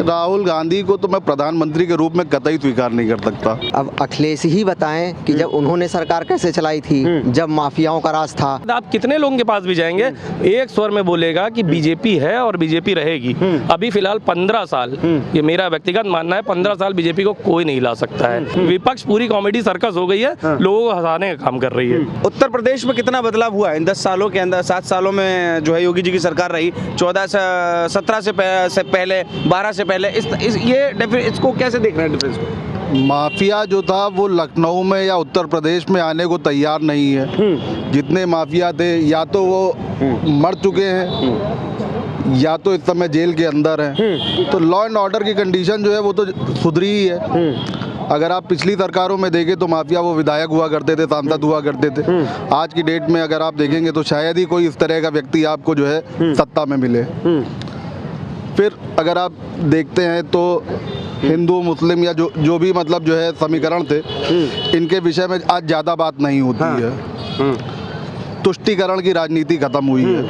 राहुल गांधी को तो मैं प्रधानमंत्री के रूप में कतई स्वीकार नहीं कर सकता। अब अखिलेश ही बताएं कि जब उन्होंने सरकार कैसे चलाई थी, जब माफियाओं का राज था। आप कितने लोगों के पास भी जाएंगे एक स्वर में बोलेगा कि बीजेपी है और बीजेपी रहेगी। अभी फिलहाल 15 साल, ये मेरा व्यक्तिगत मानना है, 15 साल बीजेपी को कोई नहीं ला सकता है। विपक्ष पूरी कॉमेडी सर्कस हो गई है, लोगों को हंसाने का काम कर रही है। उत्तर प्रदेश में कितना बदलाव हुआ इन 10 सालों के अंदर? 7 सालों में जो है योगी जी की सरकार रही, 17 से पहले, 12 से पहले, इसको कैसे देख रहे हैं डिफरेंस को? माफिया जो था वो लखनऊ में या उत्तर प्रदेश में आने को तैयार नहीं है। जितने माफिया थे या तो वो मर चुके हैं या तो इस समय जेल के अंदर हैं। तो लॉ एंड ऑर्डर की कंडीशन जो है वो तो सुधरी ही है। अगर आप पिछली सरकारों में देखें तो माफिया वो विधायक हुआ करते थे, सांसद हुआ करते थे। आज की डेट में अगर आप देखेंगे तो शायद ही कोई इस तरह का व्यक्ति आपको जो है सत्ता में मिले। फिर अगर आप देखते हैं तो हिंदू मुस्लिम या जो भी मतलब जो है समीकरण थे, इनके विषय में आज ज़्यादा बात नहीं होती है। तुष्टीकरण की राजनीति खत्म हुई है।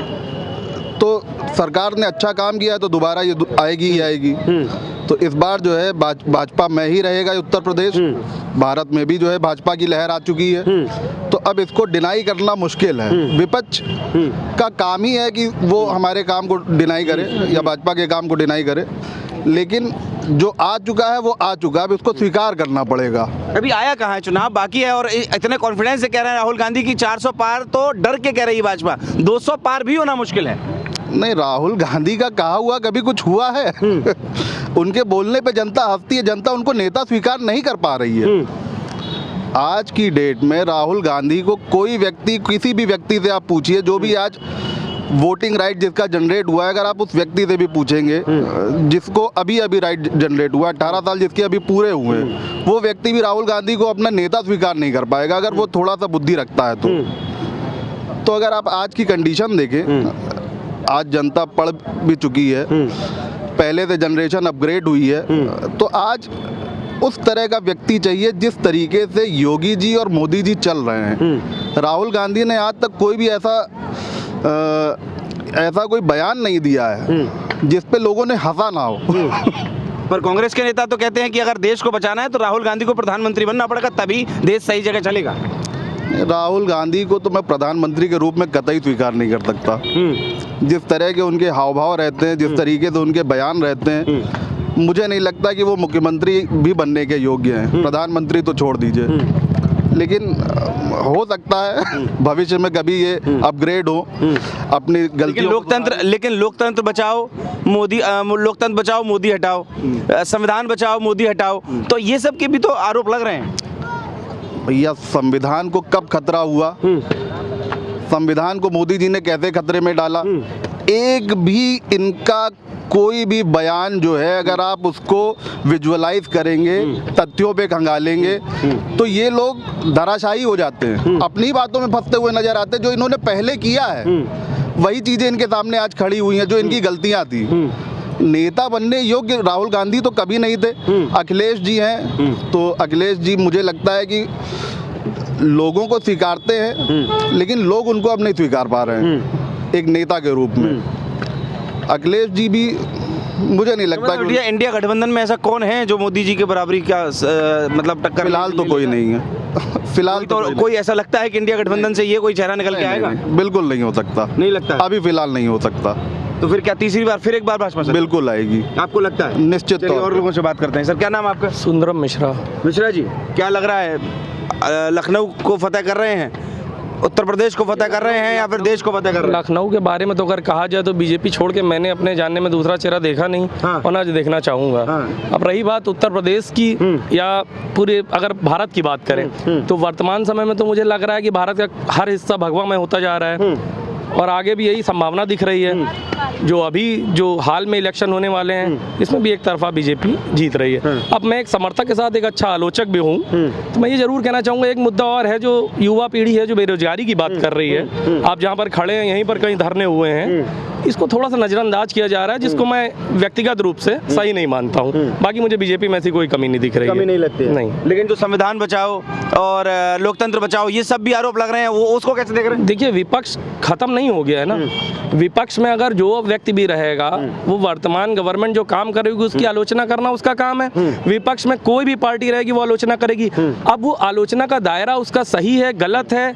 तो सरकार ने अच्छा काम किया है तो दोबारा ये आएगी ही आएगी। तो इस बार जो है भाजपा में ही रहेगा उत्तर प्रदेश। भारत में भी जो है भाजपा की लहर आ चुकी है। तो अब इसको डिनाई करना मुश्किल है। विपक्ष का काम ही है कि वो हमारे काम को डिनाई करे या भाजपा के काम को डिनाई करे। लेकिन जो आ चुका है वो आ चुका है, अब इसको स्वीकार करना पड़ेगा। अभी आया कहाँ है? चुनाव बाकी है और इतने कॉन्फिडेंस से कह रहे हैं राहुल गांधी की 400 पार, तो डर के कह रही है भाजपा 200 पार भी होना मुश्किल है। नहीं, राहुल गांधी का कहा हुआ कभी कुछ हुआ है? उनके बोलने पे जनता हंसती है, जनता उनको नेता स्वीकार नहीं कर पा रही है। आज की डेट में राहुल गांधी को कोई व्यक्ति, किसी भी व्यक्ति से आप पूछिए, जो भी आज वोटिंग राइट जिसका जनरेट हुआ है, अगर आप उस व्यक्ति से भी पूछेंगे जिसको अभी अभी राइट जनरेट हुआ, 18 साल जिसके अभी पूरे हुए हैं, वो व्यक्ति भी राहुल गांधी को अपना नेता स्वीकार नहीं कर पाएगा अगर वो थोड़ा सा बुद्धि रखता है तो अगर आप आज की कंडीशन देखें, आज जनता पढ़ भी चुकी है, पहले से जनरेशन अपग्रेड हुई है। तो आज उस तरह का व्यक्ति चाहिए जिस तरीके से योगी जी और मोदी जी चल रहे हैं। राहुल गांधी ने आज तक कोई भी ऐसा कोई बयान नहीं दिया है जिस पे लोगों ने हंसा ना हो। पर कांग्रेस के नेता तो कहते हैं कि अगर देश को बचाना है तो राहुल गांधी को प्रधानमंत्री बनना पड़ेगा, तभी देश सही जगह चलेगा। राहुल गांधी को तो मैं प्रधानमंत्री के रूप में कतई स्वीकार नहीं कर सकता। जिस तरह के उनके हाव भाव रहते हैं, जिस तरीके से उनके बयान रहते हैं, मुझे नहीं लगता कि वो मुख्यमंत्री भी बनने के योग्य हैं। प्रधानमंत्री तो छोड़ दीजिए, लेकिन हो सकता है भविष्य में कभी ये अपग्रेड हो अपनी गलती। लेकिन लोकतंत्र बचाओ मोदी, लोकतंत्र बचाओ मोदी हटाओ, संविधान बचाओ मोदी हटाओ, तो ये सब के भी तो आरोप लग रहे हैं। भैया, संविधान को कब खतरा हुआ? संविधान को मोदी जी ने कैसे खतरे में डाला? एक भी इनका कोई भी बयान जो है, अगर आप उसको विजुअलाइज करेंगे, तथ्यों पे खंगालेंगे, तो ये लोग धराशायी हो जाते हैं, अपनी बातों में फंसते हुए नजर आते हैं। जो इन्होंने पहले किया है वही चीजें इनके सामने आज खड़ी हुई हैं, जो इनकी गलतियां थी। नेता बनने योग्य राहुल गांधी तो कभी नहीं थे। अखिलेश जी हैं, तो अखिलेश जी मुझे लगता है कि लोगों को स्वीकारते हैं, लेकिन लोग उनको अब नहीं स्वीकार पा रहे हैं एक नेता के रूप में। अखिलेश जी भी मुझे नहीं लगता कि इंडिया गठबंधन में ऐसा कौन है जो मोदी जी के बराबरी का मतलब टक्कर। फिलहाल तो कोई नहीं है। फिलहाल तो कोई ऐसा लगता है कि इंडिया गठबंधन से ये कोई चेहरा निकल के आएगा? बिल्कुल नहीं हो सकता। नहीं लगता अभी फिलहाल नहीं हो सकता। तो फिर क्या तीसरी बार फिर एक बार भाजपा से बिल्कुल आएगी? आपको लगता है? निश्चित। और लोगों से बात करते हैं। सर, क्या नाम आपका? सुंदरम मिश्रा। मिश्रा जी, क्या लग रहा है, लखनऊ को फतेह कर रहे हैं, उत्तर प्रदेश को फतेह कर रहे हैं या फिर देश को फतेह कर रहे हैं? लखनऊ के बारे में तो अगर कहा जाए तो बीजेपी छोड़ के मैंने अपने जानने में दूसरा चेहरा देखा नहीं और ना देखना चाहूँगा। अब रही बात उत्तर प्रदेश की या पूरे अगर भारत की बात करें तो वर्तमान समय में तो मुझे लग रहा है कि भारत का हर हिस्सा भगवामय होता जा रहा है और आगे भी यही संभावना दिख रही है। जो हाल में इलेक्शन होने वाले हैं इसमें भी एक तरफा बीजेपी जीत रही है। अब मैं एक समर्थक के साथ एक अच्छा आलोचक भी हूँ, तो मैं ये जरूर कहना चाहूँगा, एक मुद्दा और है जो युवा पीढ़ी है जो बेरोजगारी की बात कर रही है। आप जहाँ पर खड़े हैं यहीं पर कहीं धरने हुए हैं, इसको थोड़ा सा नजरअंदाज किया जा रहा है, जिसको मैं व्यक्तिगत रूप से सही नहीं मानता हूँ। बाकी मुझे बीजेपी में ऐसी कोई कमी नहीं दिख रही है। कमी नहीं लगती है? नहीं। लेकिन जो संविधान बचाओ और लोकतंत्र बचाओ ये सब भी आरोप लग रहे हैं, वो उसको कैसे देख रहे हैं? देखिए, विपक्ष खत्म नहीं हो गया है ना। विपक्ष में अगर जो व्यक्ति भी रहेगा वो वर्तमान गवर्नमेंट जो काम करेगी उसकी आलोचना करना उसका काम है। विपक्ष में कोई भी पार्टी रहेगी वो आलोचना करेगी। अब वो आलोचना का दायरा उसका सही है गलत है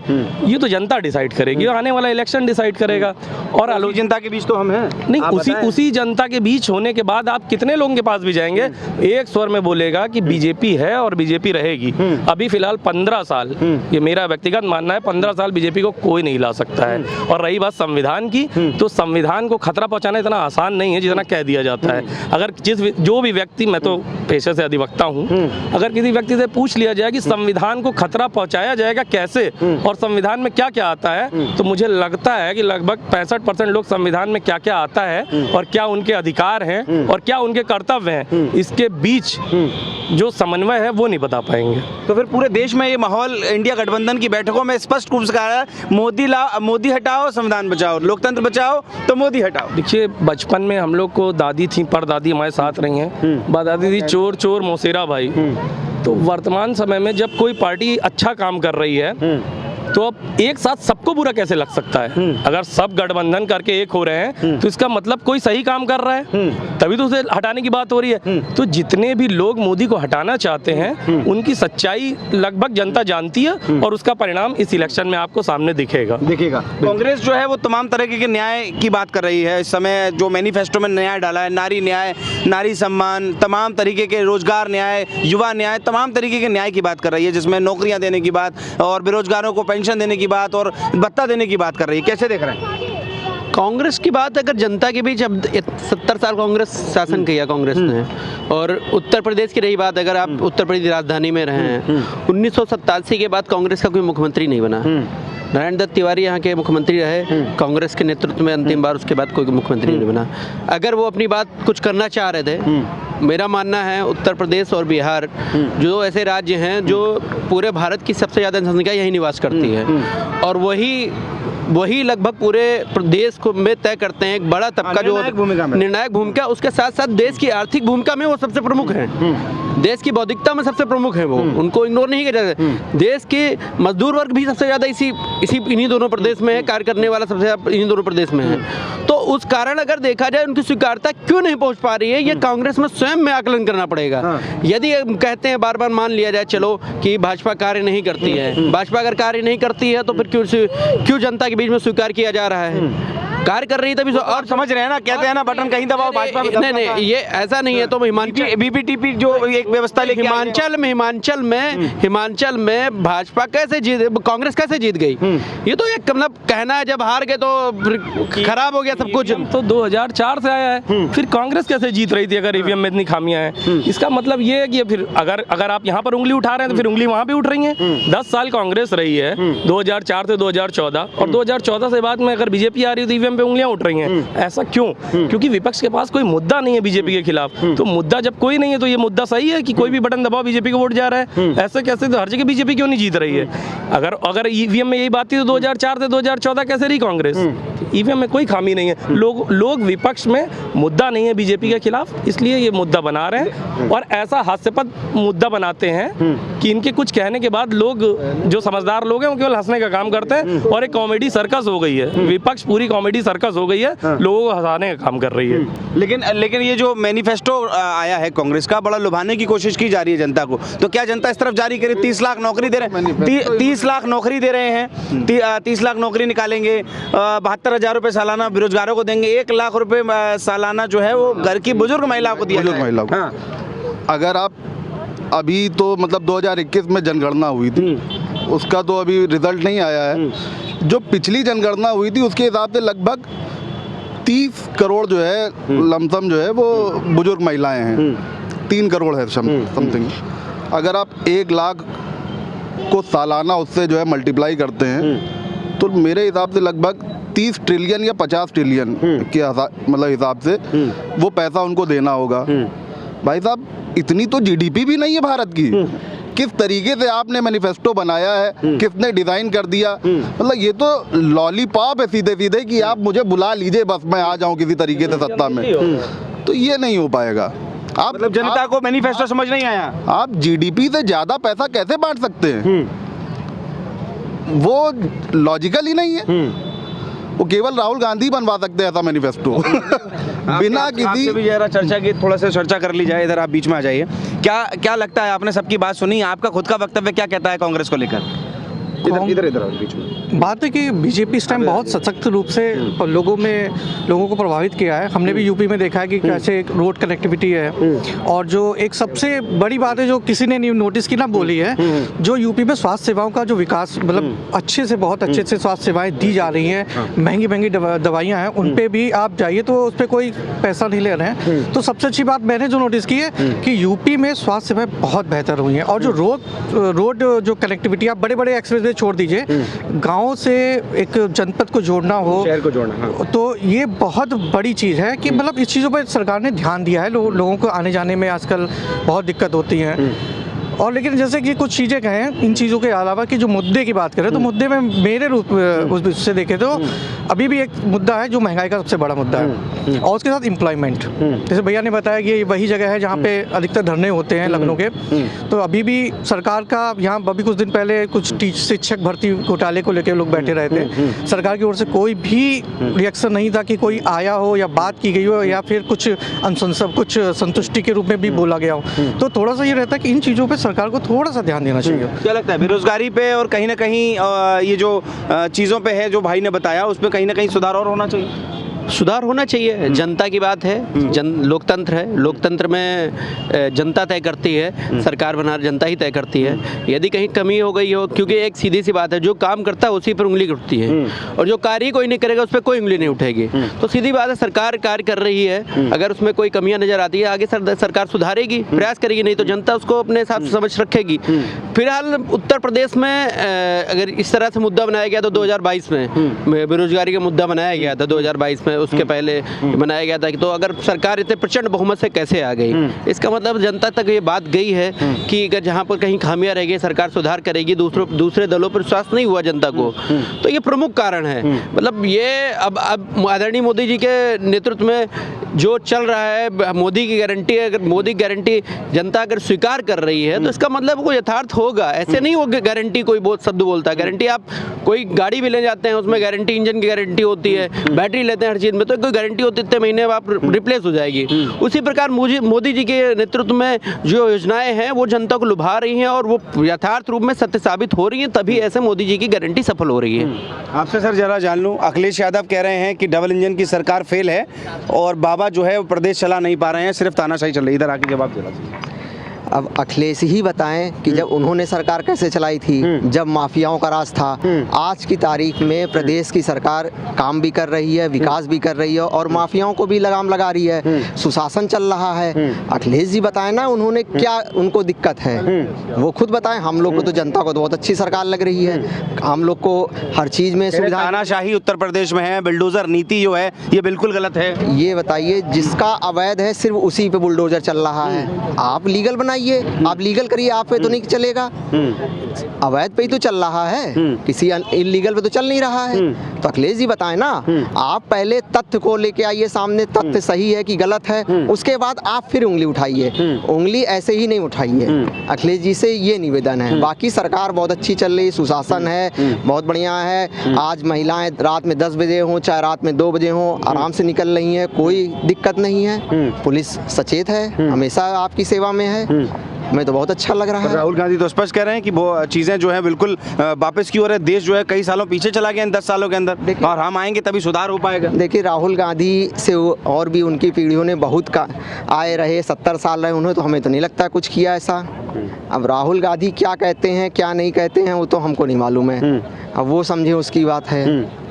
ये तो जनता डिसाइड करेगी, आने वाला इलेक्शन डिसाइड करेगा। और जनता के बीच तो हम हैं नहीं, उसी जनता के बीच होने के बाद आप कितने लोगों के पास भी जाएंगे, एक स्वर में बोलेगा कि बीजेपी है और बीजेपी रहेगी। अभी फिलहाल 15 साल, ये मेरा व्यक्तिगत मानना है, 15 साल बीजेपी को कोई नहीं ला सकता है। और रही बात संविधान की, तो संविधान को खतरा पहुंचाना इतना आसान नहीं है जितना कह दिया जाता है। अगर जो भी व्यक्ति, मैं तो पेशे से अधिवक्ता हूं, अगर किसी व्यक्ति से पूछ लिया जाए कि संविधान को खतरा पहुंचाया जाएगा कैसे और संविधान में क्या क्या आता है, तो मुझे लगता है कि लगभग 65% लोग संविधान में क्या क्या आता है और क्या उनके अधिकार हैं और क्या उनके कर्तव्य हैं, इसके बीच जो समन्वय है वो नहीं बता पाएंगे। तो फिर पूरे देश में ये माहौल इंडिया गठबंधन की बैठकों में स्पष्ट रूप से कहा है, मोदी हटाओ संविधान बचाओ, लोकतंत्र बचाओ तो मोदी हटाओ। देखिए, बचपन में हम लोग को दादी थी, परदादी हमारे साथ रही हैं, बताती थी चोर चोर मौसेरा भाई। तो वर्तमान समय में जब कोई पार्टी अच्छा काम कर रही है तो अब एक साथ सबको बुरा कैसे लग सकता है? अगर सब गठबंधन करके एक हो रहे हैं तो इसका मतलब कोई सही काम कर रहा है, तभी तो उसे हटाने की बात हो रही है। तो जितने भी लोग मोदी को हटाना चाहते हैं उनकी सच्चाई लगभग जनता जानती है और उसका परिणाम इस इलेक्शन में आपको सामने दिखेगा। कांग्रेस जो है वो तमाम तरह के न्याय की बात कर रही है इस समय, जो मैनिफेस्टो में न्याय डाला है, नारी न्याय, नारी सम्मान, तमाम तरीके के रोजगार न्याय, युवा न्याय, तमाम तरीके के न्याय की बात कर रही है, जिसमें नौकरियां देने की बात और बेरोजगारों को पेंशन देने की बात और भत्ता देने की बात कर रही है। कैसे देख रहे हैं? कांग्रेस की बात अगर जनता के बीच, अब 70 साल कांग्रेस शासन किया कांग्रेस ने, और उत्तर प्रदेश की रही बात, अगर आप उत्तर प्रदेश राजधानी में रहे हैं, 1987 के बाद कांग्रेस का कोई मुख्यमंत्री नहीं बना। नारायण दत्त तिवारी यहाँ के मुख्यमंत्री रहे कांग्रेस के नेतृत्व में अंतिम बार, उसके बाद कोई मुख्यमंत्री नहीं बना। अगर वो अपनी बात कुछ करना चाह रहे थे, मेरा मानना है उत्तर प्रदेश और बिहार जो ऐसे राज्य हैं जो पूरे भारत की सबसे ज़्यादा जनसंख्या यहीं निवास करती है और वही लगभग पूरे प्रदेश को में तय करते हैं। एक बड़ा तबका जो निर्णायक भूमिका, उसके साथ साथ देश की आर्थिक भूमिका में वो सबसे प्रमुख हैं, देश की बौद्धिकता में सबसे प्रमुख है वो, उनको इग्नोर नहीं किया जाता। देश के मजदूर वर्ग भी सबसे ज़्यादा इन्हीं दोनों प्रदेश में है, कार्य करने वाला सबसे ज़्यादा इन्हीं दोनों प्रदेश में है। तो उस कारण अगर देखा जाए उनकी स्वीकार्यता क्यों नहीं पहुंच पा रही है, ये कांग्रेस में स्वयं में आकलन करना पड़ेगा। यदि कहते हैं बार बार मान लिया जाए चलो कि भाजपा कार्य नहीं करती है, भाजपा अगर कार्य नहीं करती है तो फिर क्यों जनता के बीच में स्वीकार किया जा रहा है? कार्य कर रही है तभी और समझ रहे हैं ना, कहते हैं ना बटन कहीं दबाओ भाजपा में। नहीं, ये ऐसा नहीं है। तो बीपीटीपी जो एक व्यवस्था लेके हिमाचल में भाजपा कैसे कांग्रेस कैसे जीत गई? ये तो एक मतलब कहना है, जब हार गए तो खराब हो गया सब कुछ। तो 2004 से आया है, फिर कांग्रेस कैसे जीत रही थी अगर ईवीएम में इतनी खामियां हैं? इसका मतलब ये है कि फिर अगर आप यहाँ पर उंगली उठा रहे हैं तो फिर उंगली वहां भी उठ रही है। 10 साल कांग्रेस रही है, 2004 से 2014, और 2014 से बाद में अगर बीजेपी आ रही है तो ईवीएम पे उंगलियां उठ रही हैं। ऐसा क्यों? क्योंकि विपक्ष के पास कोई मुद्दा नहीं है बीजेपी के खिलाफ। तो मुद्दा जब कोई नहीं है तो ये मुद्दा सही है कि कोई भी बटन दबाओ बीजेपी को वोट जा रहा है। ऐसे कैसे? तो हर जगह बीजेपी क्यों नहीं जीत रही है? अगर ईवीएम में यही बात थी तो 2004 से 2014 कैसे रही कांग्रेस? ईवीएम में कोई खामी नहीं है। लोग विपक्ष में मुद्दा नहीं है बीजेपी के खिलाफ, इसलिए ये मुद्दा बना रहे हैं और ऐसा हास्यास्पद मुद्दा बनाते हैं कि इनके कुछ कहने के बाद लोग, जो समझदार लोग हैं, वो केवल हंसने का काम करते हैं और एक कॉमेडी सर्कस हो गई है। विपक्ष पूरी कॉमेडी सर्कस हो गई है, लोगों को हंसाने का काम कर रही है। लेकिन ये जो मैनिफेस्टो आया है कांग्रेस का, बड़ा लुभाने की कोशिश की जा रही है जनता को। तो क्या जनता इस तरफ जारी करे? 30 लाख नौकरी दे रहे हैं, 30 लाख नौकरी दे रहे हैं, 30 लाख नौकरी निकालेंगे, 72,000 रुपए सालाना बेरोजगारों को देंगे, 1 लाख रुपए सालाना जो है वो घर की बुजुर्ग महिलाओं को दिया जाएगा। अगर आप अभी तो मतलब 2021 में जनगणना हुई थी, उसका तो अभी रिजल्ट नहीं आया है। जो पिछली जनगणना हुई थी उसके हिसाब से लगभग 30 करोड़ जो है लमसम जो है वो बुजुर्ग महिलाएं हैं, 3 करोड़ है समथिंग। अगर आप 1 लाख को सालाना उससे जो है मल्टीप्लाई करते हैं तो मेरे हिसाब से लगभग 30 ट्रिलियन या 50 ट्रिलियन के मतलब हिसाब से वो पैसा उनको देना होगा। भाई साहब, इतनी तो जीडीपी भी नहीं है भारत की। किस तरीके से आपने मैनिफेस्टो बनाया है, किसने डिजाइन कर दिया? मतलब ये तो लॉलीपॉप है सीधे सीधे कि आप मुझे बुला लीजिए बस मैं आ जाऊं किसी तरीके से सत्ता में। तो ये नहीं हो पाएगा। आप मतलब जनता को मैनिफेस्टो समझ नहीं आया। आप जीडीपी से ज्यादा पैसा कैसे बांट सकते हैं? वो लॉजिकल ही नहीं है। वो केवल राहुल गांधी बनवा सकते हैं ऐसा मैनिफेस्टो बिना किसी आपसे भी जरा चर्चा की, थोड़ा सा चर्चा कर ली जाए। इधर आप बीच में आ जाइए। क्या क्या लगता है, आपने सबकी बात सुनी, आपका खुद का वक्तव्य क्या कहता है कांग्रेस को लेकर? इधर इधर बीच में बात है कि बीजेपी इस टाइम बहुत सशक्त रूप से लोगों को प्रभावित किया है। हमने भी यूपी में देखा है कि कैसे एक रोड कनेक्टिविटी है, और जो एक सबसे बड़ी बात है जो किसी ने नहीं नोटिस की ना बोली है, जो यूपी में स्वास्थ्य सेवाओं का जो विकास मतलब अच्छे से बहुत अच्छे से स्वास्थ्य सेवाएं दी जा रही हैं, महंगी महंगी दवाइयाँ हैं, उन पर भी आप जाइए तो उस पर कोई पैसा नहीं ले रहे हैं। तो सबसे अच्छी बात मैंने जो नोटिस की है कि यूपी में स्वास्थ्य सेवाएं बहुत बेहतर हुई हैं, और जो रोड जो कनेक्टिविटी, आप बड़े बड़े एक्सप्रेस छोड़ दीजिए, गांव से एक जनपद को जोड़ना हो, शहर को जोड़ना, हाँ। तो ये बहुत बड़ी चीज़ है कि मतलब इस चीज़ों पर सरकार ने ध्यान दिया है। लोगों को आने जाने में आजकल बहुत दिक्कत होती है। और लेकिन जैसे कि कुछ चीज़ें कहें इन चीज़ों के अलावा कि जो मुद्दे की बात करें, तो मुद्दे में मेरे रूप उससे देखें तो अभी भी एक मुद्दा है जो महंगाई का सबसे बड़ा मुद्दा है, और उसके साथ एम्प्लॉयमेंट। जैसे भैया ने बताया कि ये वही जगह है जहाँ पे अधिकतर धरने होते हैं लखनऊ के, तो अभी भी सरकार का यहाँ अभी कुछ दिन पहले कुछ शिक्षक भर्ती घोटाले को लेकर लोग बैठे रहे थे। सरकार की ओर से कोई भी रिएक्शन नहीं था कि कोई आया हो या बात की गई हो या फिर कुछ कुछ संतुष्टि के रूप में भी बोला गया हो। तो थोड़ा सा ये रहता है कि इन चीज़ों पर सरकार को थोड़ा सा ध्यान देना चाहिए। क्या लगता है बेरोजगारी पे और कहीं ना कहीं ये जो चीज़ों पे है जो भाई ने बताया, उसमें कहीं ना कहीं सुधार और होना चाहिए? सुधार होना चाहिए। जनता की बात है, लोकतंत्र है, लोकतंत्र में जनता तय करती है, सरकार बना जनता ही तय करती है। यदि कहीं कमी हो गई हो, क्योंकि एक सीधी सी बात है, जो काम करता है उसी पर उंगली उठती है, और जो कार्य कोई नहीं करेगा उस पर कोई उंगली नहीं उठेगी। तो सीधी बात है, सरकार कार्य कर रही है, अगर उसमें कोई कमियां नजर आती है आगे सरकार सुधारेगी, प्रयास करेगी, नहीं तो जनता उसको अपने हिसाब से समझ रखेगी। फिलहाल उत्तर प्रदेश में अगर इस तरह से मुद्दा बनाया गया तो 2022 में बेरोजगारी का मुद्दा बनाया गया था, 2022 में, उसके पहले बनाया गया था। तो अगर सरकार इतने प्रचंड बहुमत से कैसे आ गई, इसका मतलब जनता तक ये बात गई है कि अगर जहाँ पर कहीं खामियां रह गई सरकार सुधार करेगी, दूसरे दलों पर विश्वास नहीं हुआ जनता को। तो ये प्रमुख कारण है। मतलब ये अब आदरणीय मोदी जी के नेतृत्व में जो चल रहा है, मोदी की गारंटी, अगर मोदी की गारंटी जनता अगर स्वीकार कर रही है तो इसका मतलब वो यथार्थ होगा। ऐसे नहीं होगा गारंटी कोई बहुत शब्द बोलता है। गारंटी आप कोई गाड़ी भी ले जाते हैं उसमें गारंटी, इंजन की गारंटी होती है, बैटरी लेते हैं हर चीज़ में, तो कोई गारंटी होती है इतने महीने में आप रिप्लेस हो जाएगी। उसी प्रकार मोदी जी के नेतृत्व में जो योजनाएं हैं वो जनता को लुभा रही हैं और वो यथार्थ रूप में सत्य साबित हो रही हैं, तभी ऐसे मोदी जी की गारंटी सफल हो रही है। आपसे सर जरा जान लूं, अखिलेश यादव कह रहे हैं कि डबल इंजन की सरकार फेल है और बाबा जो है वो प्रदेश चला नहीं पा रहे हैं, सिर्फ तानाशाही चल रही है। इधर आके जवाब देना। अब अखिलेश ही बताएं कि जब उन्होंने सरकार कैसे चलाई थी, जब माफियाओं का राज था। आज की तारीख में प्रदेश की सरकार काम भी कर रही है, विकास भी कर रही है, और माफियाओं को भी लगाम लगा रही है, सुशासन चल रहा है। अखिलेश जी बताएं ना उन्होंने क्या उनको दिक्कत है, वो खुद बताएं। हम लोग को तो जनता को तो बहुत अच्छी सरकार लग रही है, हम लोग को हर चीज़ में सुविधा। तानाशाही उत्तर प्रदेश में है, बिल्डोजर नीति जो है ये बिल्कुल गलत है। ये बताइए, जिसका अवैध है सिर्फ उसी पे बुलडोजर चल रहा है। आप लीगल बनाइए, आप लीगल करिए, आप पे तो नहीं चलेगा। अवैध पे ही तो चल रहा है, किसी इलीगल पे तो चल नहीं रहा है। तो अखिलेश जी बताएं ना, आप पहले तथ्य को लेके आइए सामने, तथ्य सही है कि गलत है, उसके बाद आप फिर उंगली उठाइए। उंगली ऐसे ही नहीं उठाइए। अखिलेश जी से ये निवेदन है। बाकी सरकार बहुत अच्छी चल रही, सुशासन है, बहुत बढ़िया है। आज महिलाएं रात में 10 बजे हों चाहे रात में 2 बजे हों, आराम से निकल रही हैं, कोई दिक्कत नहीं है। पुलिस सचेत है, हमेशा आपकी सेवा में है। हमें तो बहुत अच्छा लग रहा है। राहुल गांधी तो स्पष्ट कह रहे हैं कि वो चीज़ें जो है बिल्कुल वापस की ओर है। देश जो है कई सालों पीछे चला गया इन 10 सालों के अंदर, और हम आएंगे तभी सुधार हो पाएगा। देखिए, राहुल गांधी से और भी उनकी पीढ़ियों ने बहुत आए रहे, 70 साल रहे, उन्होंने तो हमें तो नहीं लगता कुछ किया ऐसा। अब राहुल गांधी क्या कहते हैं क्या नहीं कहते हैं वो तो हमको नहीं मालूम है, अब वो समझे उसकी बात है,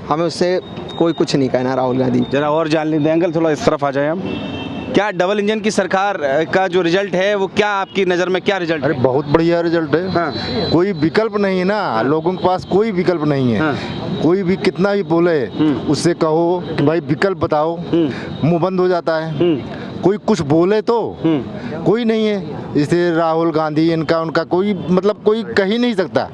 हमें उससे कोई कुछ नहीं कहना। राहुल गांधी जरा और जान लेते हैं। अंकल थोड़ा इस तरफ आ जाए हम। क्या डबल इंजन की सरकार का जो रिजल्ट है वो क्या आपकी नज़र में क्या रिजल्ट है? अरे बहुत बढ़िया रिजल्ट है। हाँ। कोई विकल्प नहीं है ना, लोगों के पास कोई विकल्प नहीं है। हाँ। कोई भी कितना भी बोले उससे कहो कि भाई विकल्प बताओ, मुंह बंद हो जाता है। कोई कुछ बोले तो कोई नहीं है। जैसे राहुल गांधी, इनका उनका कोई मतलब कोई कह ही नहीं सकता।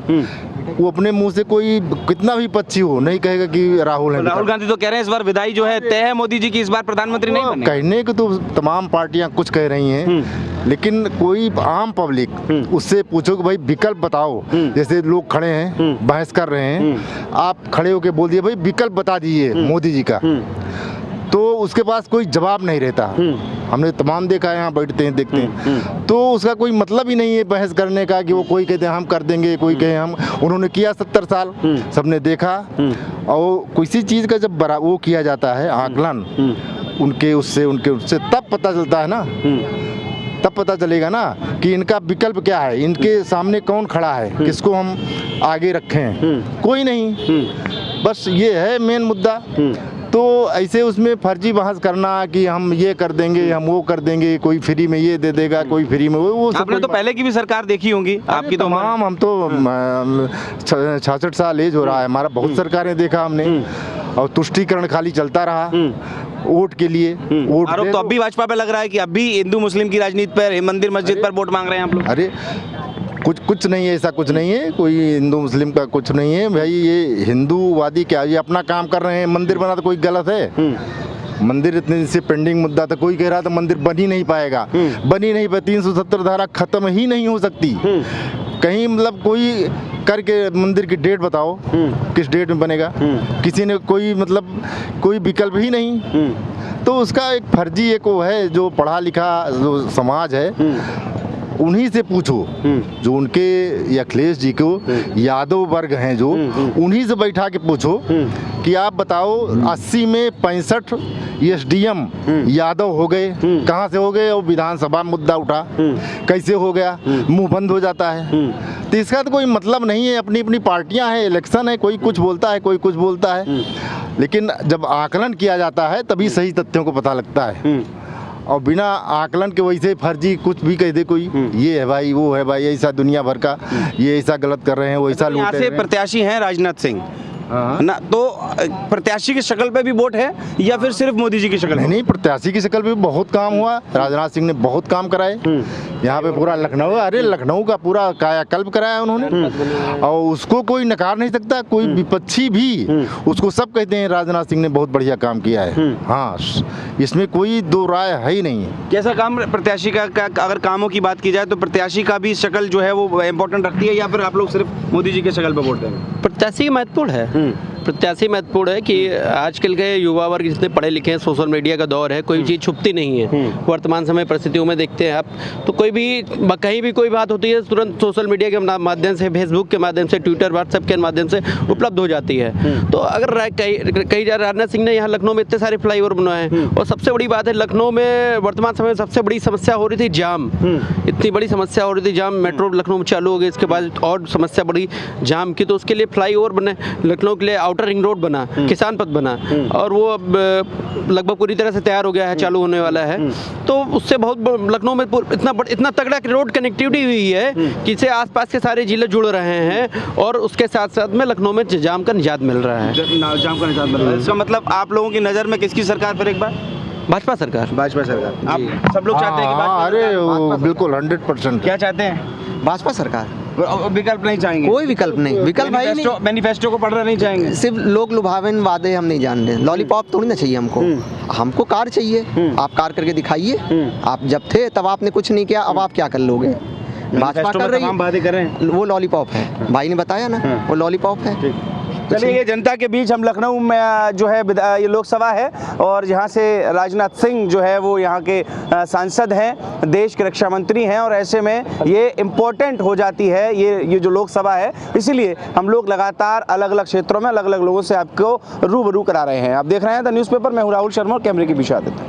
वो अपने मुंह से कोई कितना भी पक्षी हो नहीं कहेगा कि राहुल है। राहुल गांधी तो कह रहे हैं इस बार विदाई जो है तय है मोदी जी की, इस बार प्रधानमंत्री नहीं बने। कहने को तो तमाम पार्टियां कुछ कह रही हैं, लेकिन कोई आम पब्लिक उससे पूछो कि भाई विकल्प बताओ। जैसे लोग खड़े हैं बहस कर रहे हैं, आप खड़े होके बोल दिए भाई विकल्प बता दीजिए मोदी जी का, तो उसके पास कोई जवाब नहीं रहता। हमने तमाम देखा है, यहाँ बैठते हैं देखते हैं, तो उसका कोई मतलब ही नहीं है बहस करने का कि वो कोई कहते हैं हम कर देंगे, कोई कहे हम। उन्होंने किया 70 साल, सबने देखा। और किसी चीज़ का जब वो किया जाता है आकलन उनके उससे तब पता चलता है ना, तब पता चलेगा ना कि इनका विकल्प क्या है, इनके सामने कौन खड़ा है, किसको हम आगे रखें। कोई नहीं, बस ये है मेन मुद्दा। तो ऐसे उसमें फर्जी बहस करना कि हम ये कर देंगे, हम वो कर देंगे, कोई फ्री में ये दे देगा, कोई फ्री में वो आपने तो पहले की भी सरकार देखी होंगी, आपकी तो तमाम। हम तो 66 साल एज हो रहा है हमारा, बहुत सरकारें देखा हमने, और तुष्टीकरण खाली चलता रहा वोट के लिए। वोट आरोप तो अब भी भाजपा पे लग रहा है कि अभी हिंदू मुस्लिम की राजनीति पर, मंदिर मस्जिद पर वोट मांग रहे हैं आप लोग। अरे कुछ नहीं है, ऐसा कुछ नहीं है, कोई हिंदू मुस्लिम का कुछ नहीं है भाई। ये हिंदूवादी क्या, ये अपना काम कर रहे हैं। मंदिर बना तो कोई गलत है? मंदिर इतने दिन से पेंडिंग मुद्दा था, कोई कह रहा था मंदिर बन ही नहीं पाएगा, बन ही नहीं पाए। 370 धारा खत्म ही नहीं हो सकती कहीं, मतलब कोई करके मंदिर की डेट बताओ किस डेट में बनेगा। किसी ने कोई मतलब कोई विकल्प ही नहीं। तो उसका एक फर्जी एक वो है, जो पढ़ा लिखा जो समाज है उन्हीं से पूछो, जो उनके अखिलेश जी को यादव वर्ग हैं जो, उन्हीं से बैठा के पूछो कि आप बताओ 80 में 65 एसडीएम यादव हो गए, कहाँ से हो गए? और विधानसभा मुद्दा उठा, कैसे हो गया? मुंह बंद हो जाता है। तो इसका तो कोई मतलब नहीं है। अपनी अपनी पार्टियां हैं, इलेक्शन है, कोई कुछ बोलता है, कोई कुछ बोलता है, लेकिन जब आकलन किया जाता है तभी सही तथ्यों को पता लगता है। और बिना आकलन के वैसे फर्जी कुछ भी कह दे कोई, ये है भाई, वो है भाई, ऐसा दुनिया भर का, ये ऐसा गलत कर रहे हैं, वो ऐसा लूट रहे हैं। प्रत्याशी हैं राजनाथ सिंह ना, तो प्रत्याशी की शक्ल पे भी वोट है या फिर सिर्फ मोदी जी की शक्ल? नहीं, प्रत्याशी की शक्ल पे भी बहुत काम हुआ। राजनाथ सिंह ने बहुत काम कराए यहाँ पे, पूरा लखनऊ, अरे लखनऊ का पूरा कायाकल्प कराया उन्होंने, और उसको कोई नकार नहीं सकता, कोई विपक्षी भी उसको सब कहते हैं राजनाथ सिंह ने बहुत बढ़िया काम किया है। हाँ, इसमें कोई दो राय है ही नहीं। कैसा काम प्रत्याशी का अगर कामों की बात की जाए तो प्रत्याशी का भी शक्ल जो है वो इम्पोर्टेंट रखती है, या फिर आप लोग सिर्फ मोदी जी के शक्ल पर वोट देंगे? प्रत्याशी महत्वपूर्ण है। प्रत्याशी महत्वपूर्ण है कि आजकल के युवा वर्ग जितने पढ़े लिखे हैं, सोशल मीडिया का दौर है, कोई चीज़ छुपती नहीं है। वर्तमान समय परिस्थितियों में देखते हैं आप, तो कोई भी कहीं भी कोई बात होती है तुरंत सोशल मीडिया के माध्यम से, फेसबुक के माध्यम से, ट्विटर व्हाट्सएप के माध्यम से उपलब्ध हो जाती है। तो अगर कई राजनाथ सिंह ने यहाँ लखनऊ में इतने सारे फ्लाईओवर बनवाए हैं, और सबसे बड़ी बात है लखनऊ में वर्तमान समय में सबसे बड़ी समस्या हो रही थी जाम, इतनी बड़ी समस्या हो रही थी जाम। मेट्रो लखनऊ में चालू हो गई, इसके बाद और समस्या बड़ी जाम की, तो उसके लिए फ्लाईओवर बने, लखनऊ के लिए आउटर रिंग रोड बना, किसान पथ बना, और वो अब लगभग पूरी तरह से तैयार हो गया है, चालू होने वाला है। तो उससे बहुत लखनऊ में इतना तगड़ा रोड कनेक्टिविटी हुई है कि इससे आसपास के सारे जिले जुड़ रहे हैं, और उसके साथ साथ में लखनऊ में जाम का निजात मिल रहा है। जाम का निजात मिल रहा है। इसका मतलब आप लोगों की नज़र में किसकी सरकार फिर एक बार? भाजपा सरकार। भाजपा सरकार। आप सब लोग चाहते हैं कि भाजपा? अरे बिल्कुल 100%। क्या चाहते हैं? भाजपा सरकार। विकल्प नहीं चाहेंगे? कोई विकल्प नहीं, विकल्प भाई नहीं। मैनिफेस्टो को पढ़ना नहीं चाहेंगे? सिर्फ लोग लुभावन वादे हम नहीं जान रहे। लॉलीपॉप थोड़ी ना चाहिए हमको, हमको कार चाहिए। आप कार करके दिखाइए। आप जब थे तब आपने कुछ नहीं किया, अब आप क्या कर लोगे? भाजपा कर रही है, वो लॉलीपॉप है। भाई ने बताया ना, वो लॉलीपॉप है। चलिए, ये जनता के बीच हम लखनऊ में जो है ये लोकसभा है, और यहाँ से राजनाथ सिंह जो है वो यहाँ के सांसद हैं, देश के रक्षा मंत्री हैं, और ऐसे में ये इम्पोर्टेंट हो जाती है ये जो लोकसभा है। इसीलिए हम लोग लगातार अलग अलग क्षेत्रों में अलग अलग लोगों से आपको रूबरू करा रहे हैं। आप देख रहे हैं द न्यूज़पेपर। मैं हूँ राहुल शर्मा और कैमरे के पीछे आदित्य।